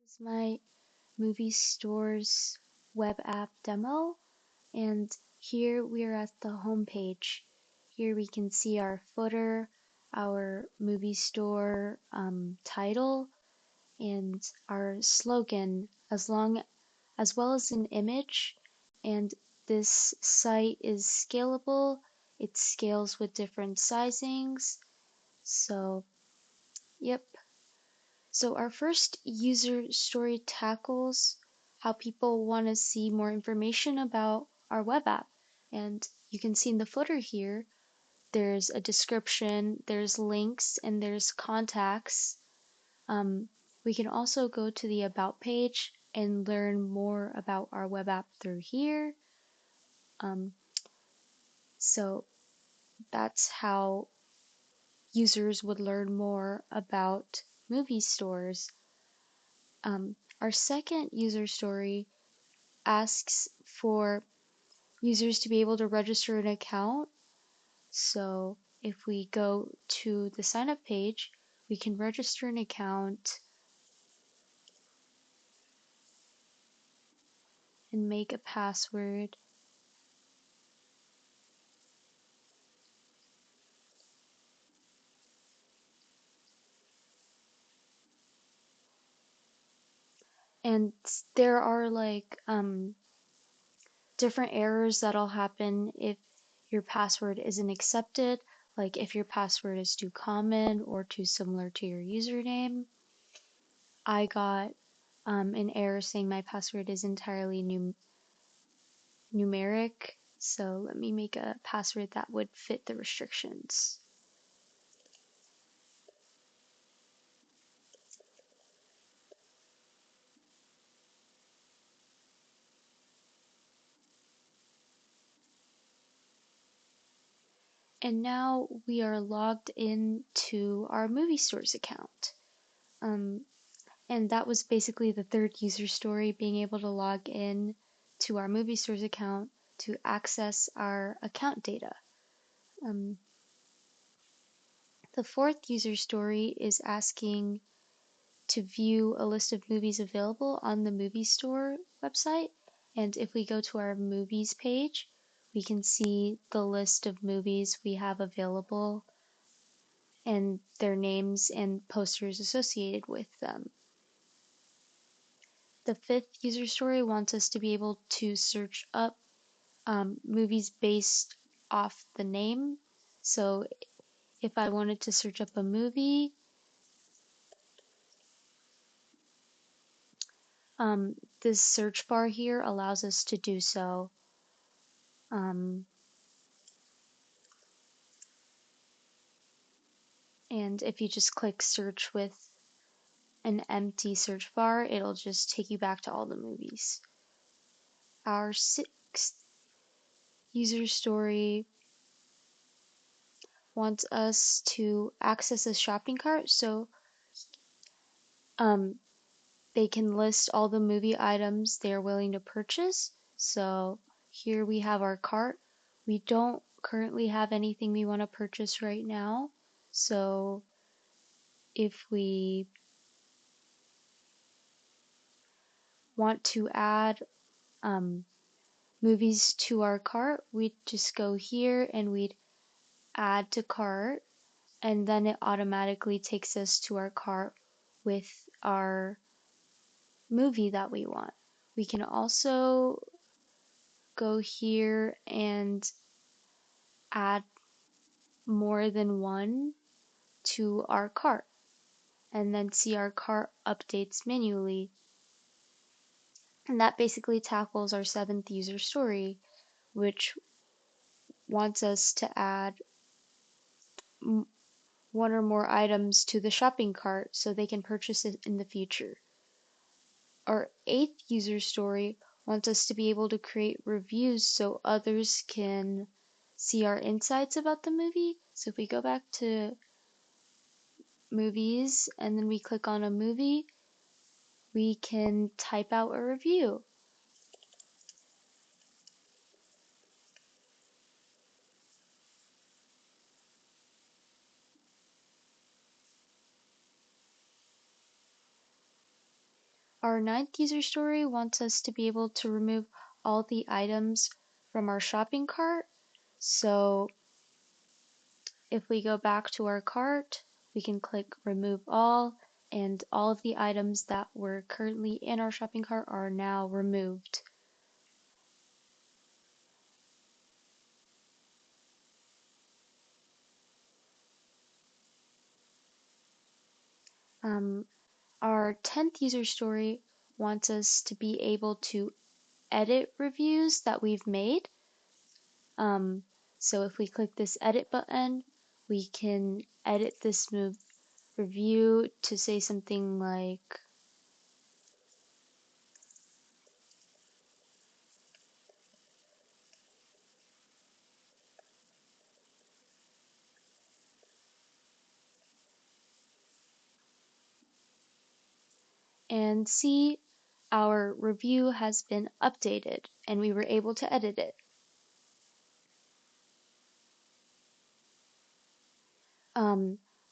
is my movie store's web app demo, and here we are at the home page. Here we can see our footer, our movie store title, and our slogan, as well as an image. And this site is scalable. It scales with different sizings. So, yep. So our first user story tackles how people want to see more information about our web app. And you can see in the footer here, there's a description, there's links, and there's contacts. We can also go to the About page and learn more about our web app through here. Um, so that's how users would learn more about movie stores. Our second user story asks for users to be able to register an account. So if we go to the sign up page, we can register an account and make a password. And there are like different errors that'll happen if your password isn't accepted, like if your password is too common or too similar to your username. I got an error saying my password is entirely numeric, so let me make a password that would fit the restrictions. And now we are logged in to our movie stores account. And that was basically the third user story, being able to log in to our movie stores account to access our account data. The fourth user story is asking to view a list of movies available on the movie store website. And if we go to our movies page, we can see the list of movies we have available and their names and posters associated with them. The fifth user story wants us to be able to search up movies based off the name. So if I wanted to search up a movie, this search bar here allows us to do so. And if you just click search with an empty search bar, it'll just take you back to all the movies. Our sixth user story wants us to access a shopping cart so they can list all the movie items they're willing to purchase. So here we have our cart. We don't currently have anything we want to purchase right now. So if we want to add movies to our cart, we'd just go here and we'd add to cart, and then it automatically takes us to our cart with our movie that we want. We can also go here and add more than one to our cart and then see our cart updates manually. And that basically tackles our seventh user story, which wants us to add one or more items to the shopping cart so they can purchase it in the future. Our eighth user story wants us to be able to create reviews so others can see our insights about the movie. So if we go back to movies and then we click on a movie, we can type out a review. Our ninth user story wants us to be able to remove all the items from our shopping cart. So if we go back to our cart, we can click remove all, and all of the items that were currently in our shopping cart are now removed. Um, our 10th user story wants us to be able to edit reviews that we've made. Um, so if we click this edit button, we can edit this review to say something like, and see our review has been updated and we were able to edit it.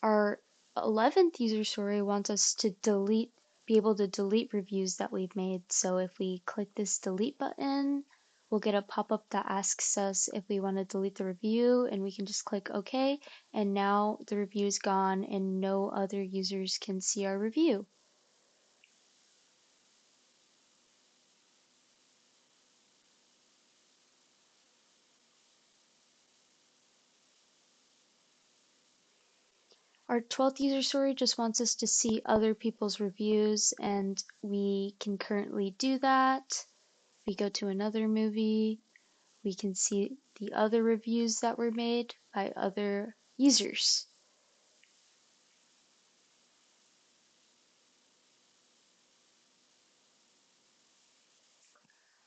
Our 11th user story wants us to be able to delete reviews that we've made. So if we click this delete button, we'll get a pop-up that asks us if we want to delete the review, and we can just click OK, and now the review is gone and no other users can see our review. Our 12th user story just wants us to see other people's reviews, and we can currently do that. We go to another movie, we can see the other reviews that were made by other users.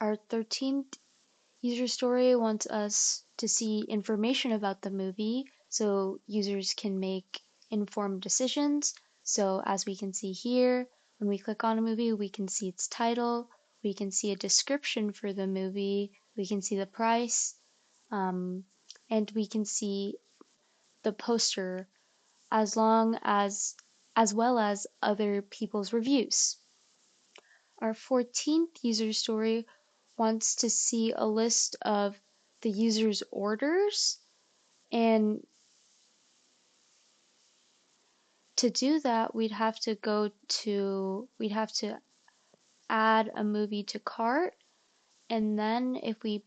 Our 13th user story wants us to see information about the movie so users can make informed decisions. So as we can see here, when we click on a movie, we can see its title, we can see a description for the movie, we can see the price, and we can see the poster as well as other people's reviews. Our 14th user story wants to see a list of the user's orders, and to do that we'd have to add a movie to cart, and then if we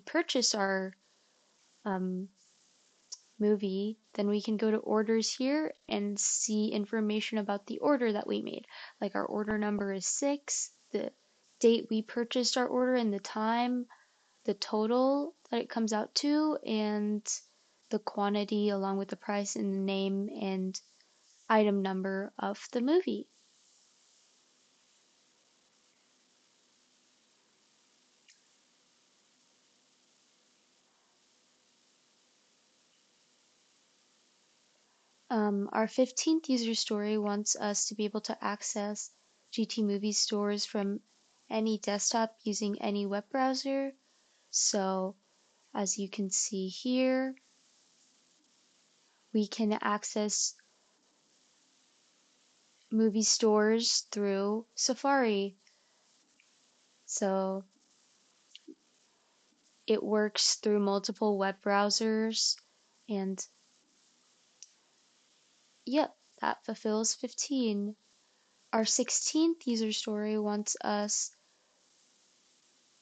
purchase our um, movie, then we can go to orders here and see information about the order that we made. Like our order number is 6, the date we purchased our order and the time, the total that it comes out to, and the quantity along with the price and the name and item number of the movie. Our 15th user story wants us to be able to access GT movie stores from any desktop using any web browser. So as you can see here, we can access movie stores through Safari. So it works through multiple web browsers, and yep, that fulfills 15. Our 16th user story wants us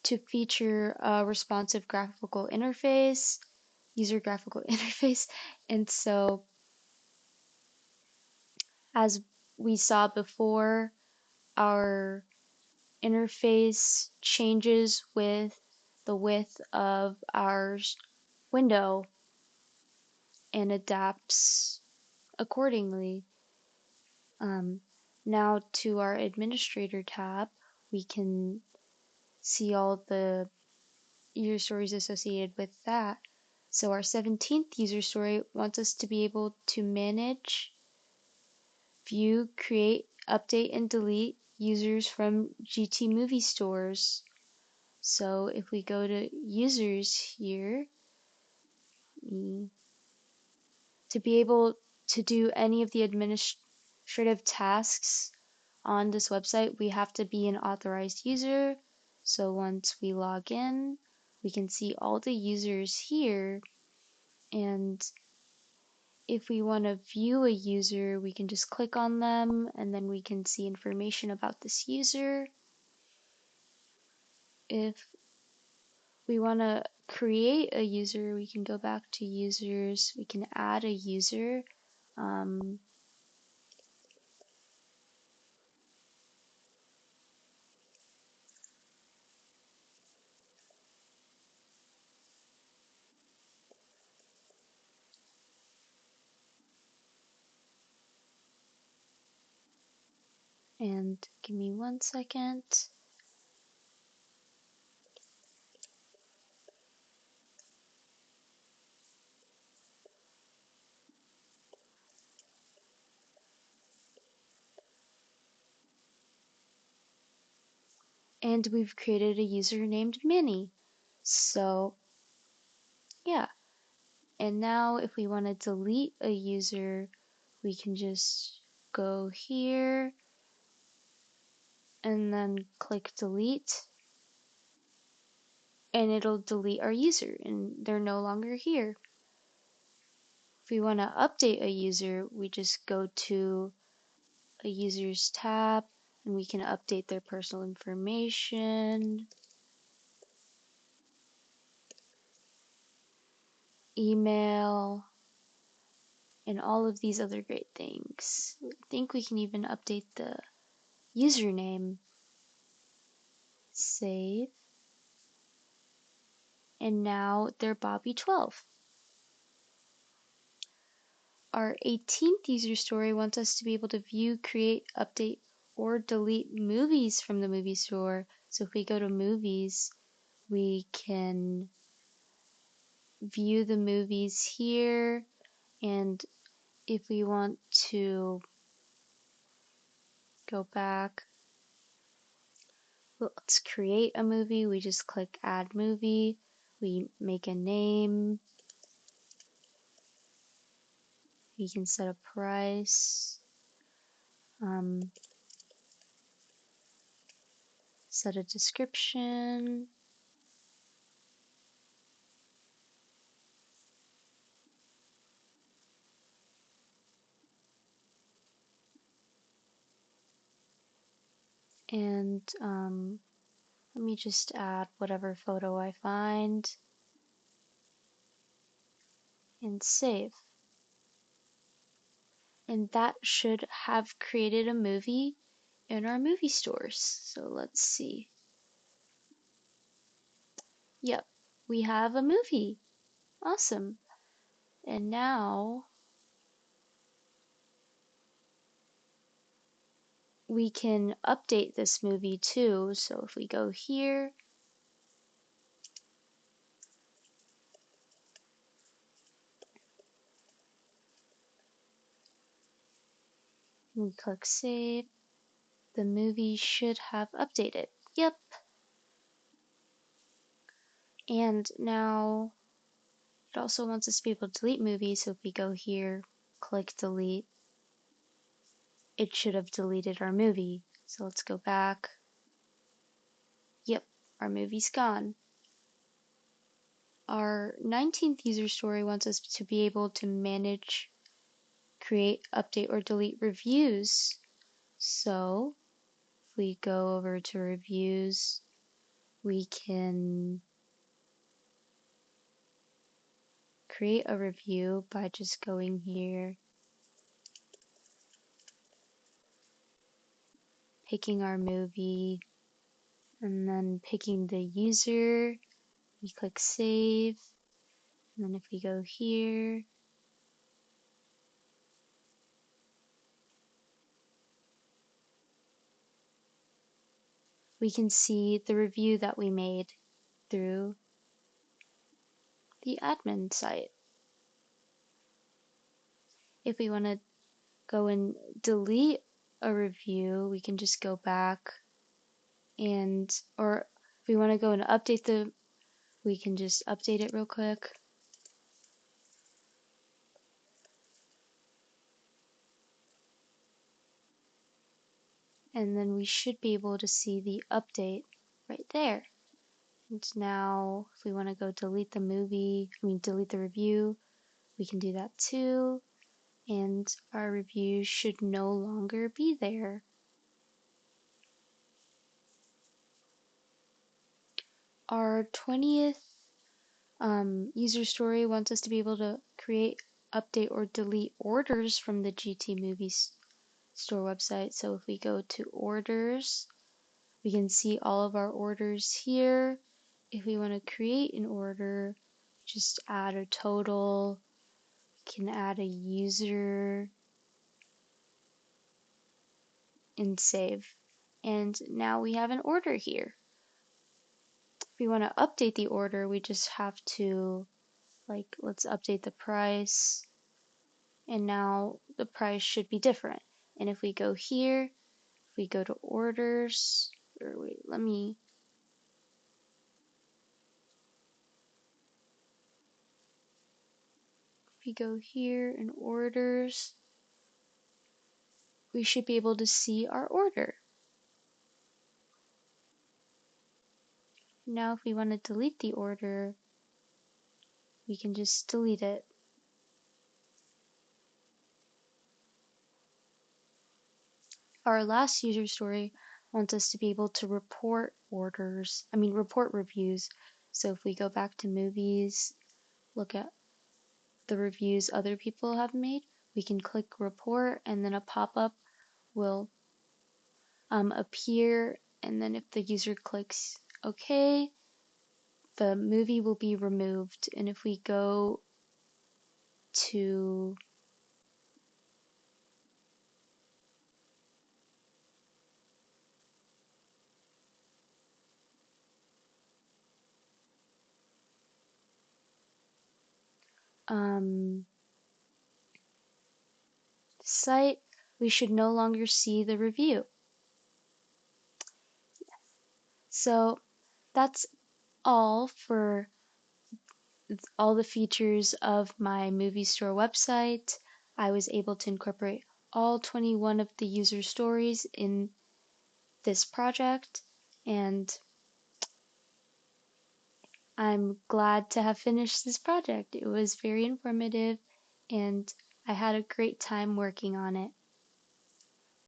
to feature a responsive graphical interface, user graphical interface. And so as we saw before, our interface changes with the width of our window and adapts accordingly. Um, Now to our administrator tab, we can see all the user stories associated with that. So our 17th user story wants us to be able to manage, view, create, update, and delete users from GT movie stores. So if we go to users here, to be able to do any of the administrative tasks on this website, we have to be an authorized user. So once we log in, we can see all the users here. And if we want to view a user, we can just click on them and then we can see information about this user. If we want to create a user, we can go back to users, we can add a user. And give me 1 second. And we've created a user named Minnie. So yeah, and now if we want to delete a user, we can just go here and then click delete, and it'll delete our user and they're no longer here. If we want to update a user, we just go to a users tab and we can update their personal information, email, and all of these other great things. I think we can even update the username. Save. And now they're Bobby12. Our 18th user story wants us to be able to view, create, update, or delete movies from the movie store. So if we go to movies, we can view the movies here, and if we want to go back, let's create a movie. We just click add movie, we make a name, we can set a price, set a description, and let me just add whatever photo I find and save. And that should have created a movie in our movie stores. So let's see. Yep, we have a movie. Awesome. And now we can update this movie too. So if we go here, we click save, the movie should have updated. Yep. And now it also wants us to be able to delete movies. So if we go here, click delete, it should have deleted our movie. So let's go back. Yep, our movie's gone. Our 19th user story wants us to be able to manage, create, update, or delete reviews. So if we go over to reviews, we can create a review by just going here, picking our movie, and then picking the user. We click save, and then if we go here, we can see the review that we made through the admin site. If we want to go and delete a review, we can just go back and, or if we want to go and update we can just update it real quick. and then we should be able to see the update right there. And now if we want to go delete the delete the review, we can do that too. And our review should no longer be there. Our 20th user story wants us to be able to create, update, or delete orders from the GT Movies store website. So if we go to orders, we can see all of our orders here. If we want to create an order, just add a total, can add a user, and save. And now we have an order here. If we want to update the order, we just have to, let's update the price. And now the price should be different. And if we go here, if we go to orders, or wait, if we go here in orders, we should be able to see our order. Now if we want to delete the order, we can just delete it. Our last user story wants us to be able to report report reviews. So if we go back to movies, look at the reviews other people have made, we can click report, and then a pop-up will appear, and then if the user clicks OK, the movie will be removed. And if we go to site, we should no longer see the review. So that's all for all the features of my movie store website. I was able to incorporate all 21 of the user stories in this project, and I'm glad to have finished this project. It was very informative, and I had a great time working on it.